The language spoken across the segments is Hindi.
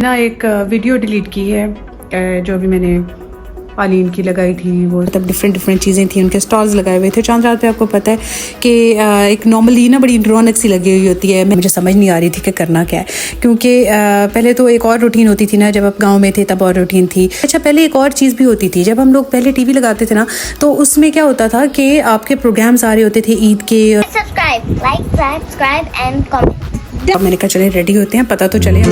ना एक वीडियो डिलीट की है जो अभी मैंने आलीन की लगाई थी। वो मतलब डिफरेंट चीज़ें थी, उनके स्टॉल्स लगाए हुए थे। चांद रात पे आपको पता है कि एक नॉर्मली ना बड़ी रौनक सी लगी हुई होती है। मुझे समझ नहीं आ रही थी कि करना क्या है, क्योंकि पहले तो एक और रूटीन होती थी ना, जब आप गांव में थे तब और रूटीन थी। अच्छा, पहले एक और चीज़ भी होती थी, जब हम लोग पहले टीवी लगाते थे ना, तो उसमें क्या होता था कि आपके प्रोग्राम्स आ रहे होते थे ईद के। Subscribe and comment. अब मैंने कहा चले रेडी होते हैं, पता तो चले।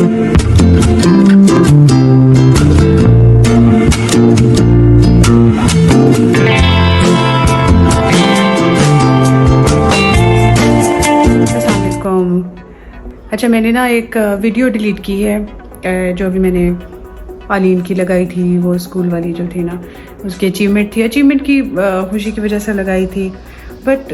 अच्छा, मैंने ना एक वीडियो डिलीट की है जो अभी मैंने आलीन की लगाई थी। वो स्कूल वाली जो थी ना, उसकी अचीवमेंट की खुशी की वजह से लगाई थी। बट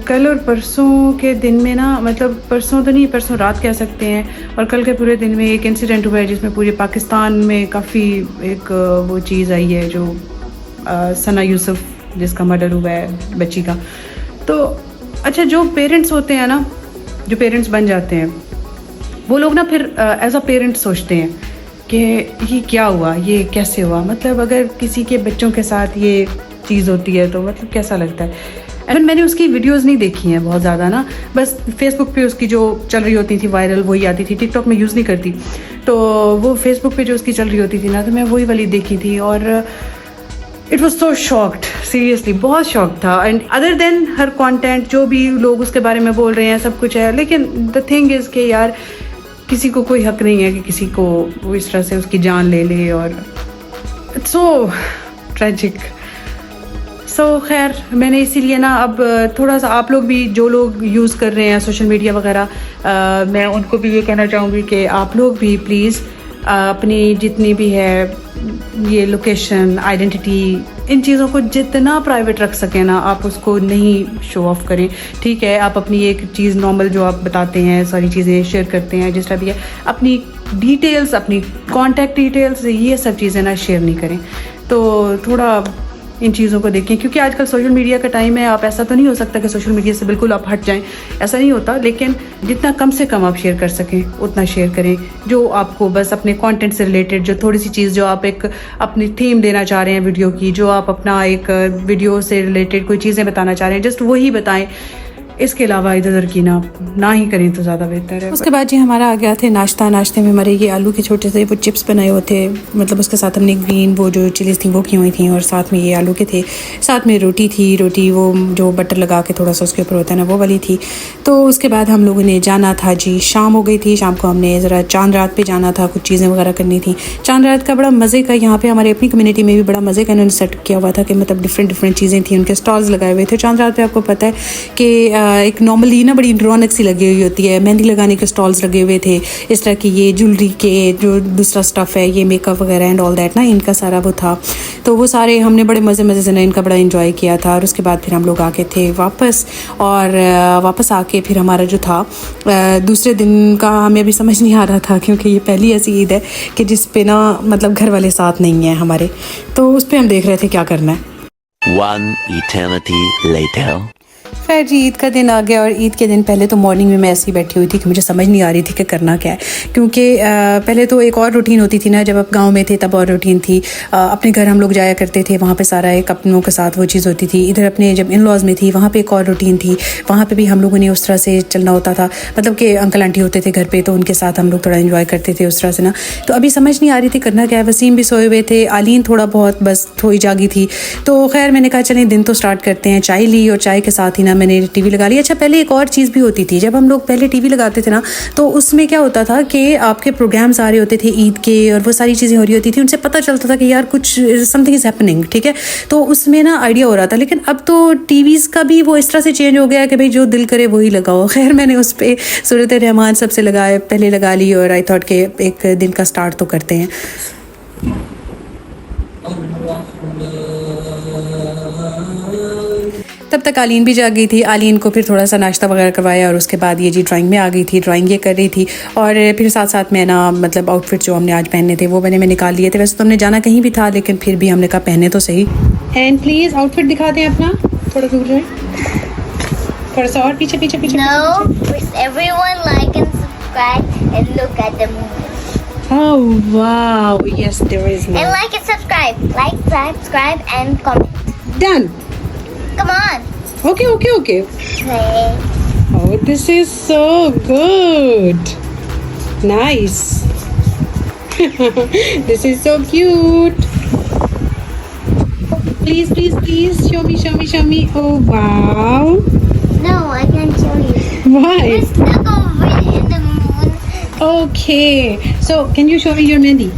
कल और परसों के दिन में ना, मतलब परसों तो नहीं, परसों रात कह सकते हैं, और कल के पूरे दिन में एक इंसिडेंट हुआ है जिसमें पूरे पाकिस्तान में काफ़ी एक वो चीज़ आई है, जो सना यूसुफ जिसका मर्डर हुआ है बच्ची का। तो अच्छा, जो पेरेंट्स होते हैं ना, जो पेरेंट्स बन जाते हैं, वो लोग ना फिर एज अ पेरेंट सोचते हैं कि ये क्या हुआ, ये कैसे हुआ। मतलब अगर किसी के बच्चों के साथ ये चीज़ होती है तो मतलब कैसा लगता है। एंड मैंने उसकी वीडियोस नहीं देखी हैं बहुत ज़्यादा ना, बस फेसबुक पे उसकी जो चल रही होती थी वायरल वही आती थी। टिकटॉक में यूज़ नहीं करती, तो वो फेसबुक पे जो उसकी चल रही होती थी ना, तो मैं वही वाली देखी थी। और it was so shocked, seriously बहुत शॉक था। And other than her content, जो भी लोग उसके बारे में बोल रहे हैं, सब कुछ है, लेकिन द थिंग इज़ कि यार किसी को कोई हक नहीं है कि किसी को वो इस तरह से उसकी जान ले ले। और इट्स सो ट्रेजिक। सो खैर, मैंने इसीलिए ना अब थोड़ा सा आप लोग भी, जो लोग यूज़ कर रहे हैं सोशल मीडिया वगैरह, मैं उनको भी ये कहना चाहूँगी कि आप लोग भी प्लीज़ अपनी जितनी भी है ये लोकेशन, आइडेंटिटी, इन चीज़ों को जितना प्राइवेट रख सकें ना, आप उसको नहीं शो ऑफ करें। ठीक है, आप अपनी एक चीज़ नॉर्मल जो आप बताते हैं, सारी चीज़ें शेयर करते हैं, जिस तरह भी है, अपनी डिटेल्स, अपनी कॉन्टैक्ट डिटेल्स, ये सब चीज़ें ना शेयर नहीं करें। तो थोड़ा इन चीज़ों को देखें, क्योंकि आजकल सोशल मीडिया का टाइम है। आप ऐसा तो नहीं हो सकता कि सोशल मीडिया से बिल्कुल आप हट जाएं, ऐसा नहीं होता, लेकिन जितना कम से कम आप शेयर कर सकें उतना शेयर करें। जो आपको बस अपने कंटेंट से रिलेटेड, जो थोड़ी सी चीज़, जो आप एक अपनी थीम देना चाह रहे हैं वीडियो की, जो आप अपना एक वीडियो से रिलेटेड कोई चीज़ें बताना चाह रहे हैं, जस्ट वही बताएं। इसके अलावा इधर उधर की ना ही करें तो ज़्यादा बेहतर है। उसके बाद जी हमारा आ गया थे नाश्ता। नाश्ते में हमारे ये आलू के छोटे से वो चिप्स बनाए हुए थे, मतलब उसके साथ हमने ग्रीन वो जो चिलीज़ थी वो की हुई थी, और साथ में ये आलू के थे। साथ में रोटी थी, रोटी वो जो बटर लगा के थोड़ा सा उसके ऊपर होता है ना, वो वाली थी। तो उसके बाद हम लोगों ने जाना था जी, शाम हो गई थी। शाम को हमने ज़रा चांद रात पे जाना था, कुछ चीज़ें वगैरह करनी थी। चांद रात का बड़ा मज़े का, यहाँ पे हमारे अपनी कम्युनिटी में भी बड़ा मज़े का इन्होंने सेट किया हुआ था कि मतलब डिफरेंट चीज़ें थी, उनके स्टॉल्स लगाए हुए थे। चांद रात पे आपको पता है कि एक नॉर्मली ना बड़ी रौनक सी लगी हुई होती है। मेहंदी लगाने के स्टॉल्स लगे हुए थे, इस तरह की ये ज्वेलरी के जो दूसरा स्टफ़ है, ये मेकअप वगैरह एंड ऑल दैट ना, इनका सारा वो था। तो वो सारे हमने बड़े मज़े से ना इनका बड़ा एंजॉय किया था। और उसके बाद फिर हम लोग आके थे वापस, और वापस आके फिर हमारा जो था दूसरे दिन का हमें अभी समझ नहीं आ रहा था, क्योंकि ये पहली ऐसी ईद है कि जिस पे ना मतलब घर वाले साथ नहीं हैं हमारे, तो उस पर हम देख रहे थे क्या करना है। One eternity later. खैर जी, ईद का दिन आ गया। और ईद के दिन पहले तो मॉर्निंग में मैं ऐसी बैठी हुई थी कि मुझे समझ नहीं आ रही थी कि करना क्या है, क्योंकि पहले तो एक और रूटीन होती थी ना, जब आप गांव में थे तब और रूटीन थी। अपने घर हम लोग जाया करते थे, वहाँ पे सारा एक अपनों के साथ वो चीज़ होती थी। इधर अपने जब इन लॉज में थी, वहाँ पे एक और रूटीन थी, वहाँ पे भी हम लोगों ने उस तरह से चलना होता था। मतलब कि अंकल आंटी होते थे घर पे, तो उनके साथ हम लोग थोड़ा इन्जॉय करते थे उस तरह से ना। तो अभी समझ नहीं आ रही थी करना क्या है। वसीम भी सोए हुए थे, आलीन थोड़ा बहुत बस थोड़ी जागी थी। तो खैर मैंने कहा चलें दिन तो स्टार्ट करते हैं। चाय ली, और चाय के साथ ही ना मैंने टीवी लगा ली। अच्छा, पहले एक और चीज़ भी होती थी, जब हम लोग पहले टीवी लगाते थे ना, तो उसमें क्या होता था कि आपके प्रोग्राम्स आ रहे होते थे ईद के, और वो सारी चीज़ें हो रही होती थी, उनसे पता चलता था कि यार कुछ समथिंग इज़ हैपनिंग। ठीक है, तो उसमें ना आइडिया हो रहा था। लेकिन अब तो टीवीज़ का भी वो इस तरह से चेंज हो गया कि भाई जो दिल करे वही लगाओ। खैर मैंने उस पर सूरत रहमान सबसे पहले लगा ली, और आई थॉट के एक दिन का स्टार्ट तो करते हैं। तब तक आलीन भी जाग गई थी। आलीन को फिर थोड़ा सा नाश्ता वगैरह करवाया, और उसके बाद ये जी ड्राइंग में आ गई थी, ड्राइंग ये कर रही थी। और फिर साथ साथ में ना मतलब आउटफिट जो हमने आज पहनने थे वो मैं निकाल लिए थे। वैसे तो हमने जाना कहीं भी था, लेकिन फिर भी हमने कहा पहने तो सही। एंड प्लीज़ आउटफिट दिखा दें अपना, थोड़ा दूर जाए, थोड़ा सा और पीछे पीछे पीछे। No, please everyone like and subscribe and look at the movie. Oh wow! Yes, there is And more. like and subscribe. Like, subscribe, and comment. Done. Come on. Okay, okay, okay. Play. Oh, this is so good. Nice. This is so cute. Please, please, please, show me, show me, show me. Oh wow. No, I can't show you. Why? We're stuck over in the moon. Okay. So, can you show me your mehndi?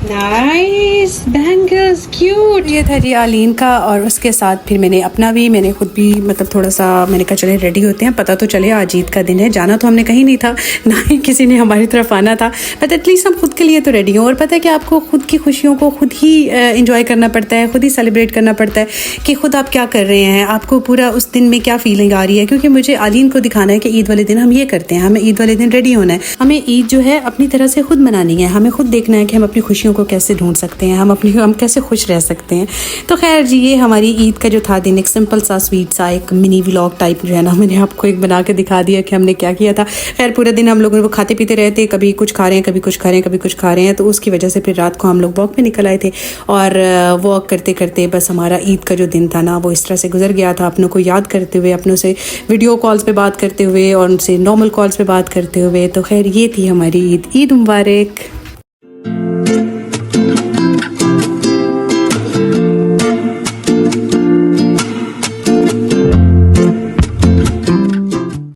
Nice bangles cute. ये था जी आलीन का, और उसके साथ फिर मैंने खुद भी मतलब थोड़ा सा मैंने कहा चले रेडी होते हैं। पता तो चले आज ईद का दिन है, जाना तो हमने कहीं नहीं था, ना ही किसी ने हमारी तरफ आना था, बट एटलीस्ट हम खुद के लिए तो रेडी हों। और पता है कि आपको खुद की खुशियों को खुद ही इंजॉय करना पड़ता है, खुद ही सेलिब्रेट करना पड़ता है कि खुद आप क्या कर रहे हैं, आपको पूरा उस दिन में क्या फीलिंग आ रही है। क्योंकि मुझे आलीन को दिखाना है कि ईद वाले दिन हम ये करते हैं, हमें ईद वाले दिन रेडी होना है, हमें ईद जो है अपनी तरह से खुद मनानी है, हमें खुद देखना है कि हम अपनी खुशियों को कैसे ढूंढ सकते हैं, हम कैसे खुश रह सकते हैं। तो खैर जी, ये हमारी ईद का जो था दिन, एक सिंपल सा स्वीट सा एक मिनी व्लॉग टाइप जो है ना, मैंने आपको एक बना के दिखा दिया कि हमने क्या किया था। खैर पूरे दिन हम लोगों को खाते पीते रहे थे, कभी कुछ खा रहे हैं, कभी कुछ खा रहे हैं, कभी कुछ खा रहे हैं। तो उसकी वजह से फिर रात को हम लोग वॉक पे निकल आए थे, और वॉक करते करते बस हमारा ईद का जो दिन था ना वो इस तरह से गुजर गया था, अपनों को याद करते हुए, अपनों से वीडियो कॉल्स पे बात करते हुए और उनसे नॉर्मल कॉल्स पे बात करते हुए। तो खैर ये थी हमारी ईद। ईद मुबारक।